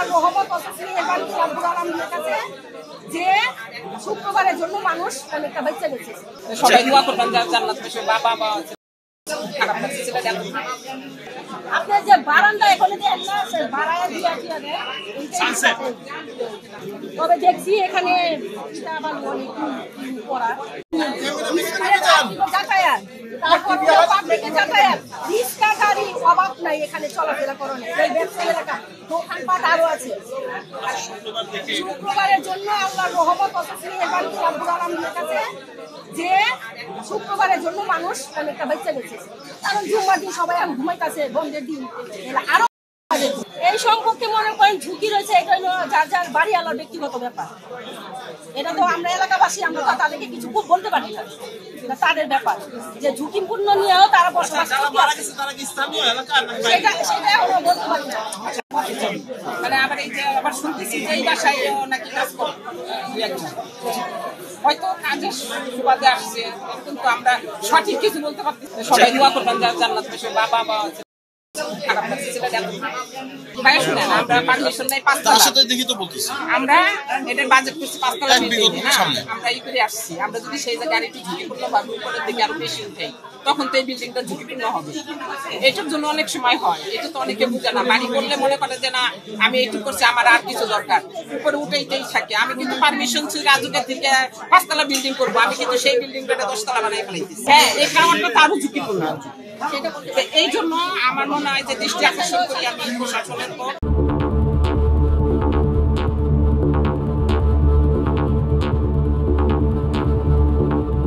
আল্লাহর রহমত অসুস্থির রব্বুল আলামিনের কাছে যে শুক্রবারের জন্য মানুষ অনেকটা বেঁচে গেছে। সবাই দোয়া করবেন জান্নাত পেশে বাবা মা আপনার যে বারান্দা এখানে দেন না সে বারায়া দিয়া দিয়া দেয় তবে দেখছি এখানে আবার অনেক পড়া যাতায়াত তারপর পাবলিকে যাতায়াত রিক্সা গাড়ি অভাব নাই এখানে চলাফেরা করেন এই ব্যবসা এলাকা দোকানপাট আরো আছে। শুক্রবারের জন্য আল্লাহর রহমত অসুস্থির রব্বুল আলামিনের কাছে যে শুক্রবারের জন্য মানুষ অনেকটা বেঁচে গেছে, কারণ জুম্মার দিন সবাই ঘুমাইতেছে বন্ধের দিন আরো এই সম্পর্কে মনে করেন ঝুঁকি রয়েছে। এটা হলো যার যার বাড়ি আলার ব্যক্তিগত ব্যাপার, এটা তো আমরা এলাকাবাসী আমরা তো তাদেরকে কিছু খুব বলতে পারি না, তাদের ব্যাপার যে ঝুঁকিপূর্ণ নিয়েও তারা বসবাস সেটা আমরা বলতে পারি না। মানে আবার এই যে আবার শুনতেছি যে এই বাসায় নাকি কাজ করে হয়তো কাজের সুবাদে আসছে, কিন্তু আমরা সঠিক কিছু বলতে পারছি। সবাই দোয়া করবেন জান্নাত পেশে বাবা মা আমরা পারমিশন নাই আমরা এটার বাজেট করছি 5 তলা আমরা এই করে আসছি। আমরা যদি সেই জায়গায় একটু ঝুঁকিপূর্ণ ভাবে উপরের দিকে আরো বেশি উঠাই তখন তো এই বিল্ডিংটা ঝুঁকিপূর্ণ হবে। এটার জন্য অনেক সময় হয়, এটা তো অনেকে বুঝে না। বাড়ি করলে মনে করে যে না আমি এইটু করছি আমার আর কিছু দরকার, উপরে উঠাইতেই থাকে। আমি কিন্তু পারমিশন ছিল রাজুকের থেকে 5 তলা বিল্ডিং করবো, আমি কিন্তু সেই বিল্ডিংটা 10 তলা বানাই ফেলাইতেছি। হ্যাঁ, এই কারণটা তো আরো ঝুঁকিপূর্ণ। এই জন্য আমার মনে হয় যে দৃষ্টি আকর্ষণ করি আমি প্রশাসনের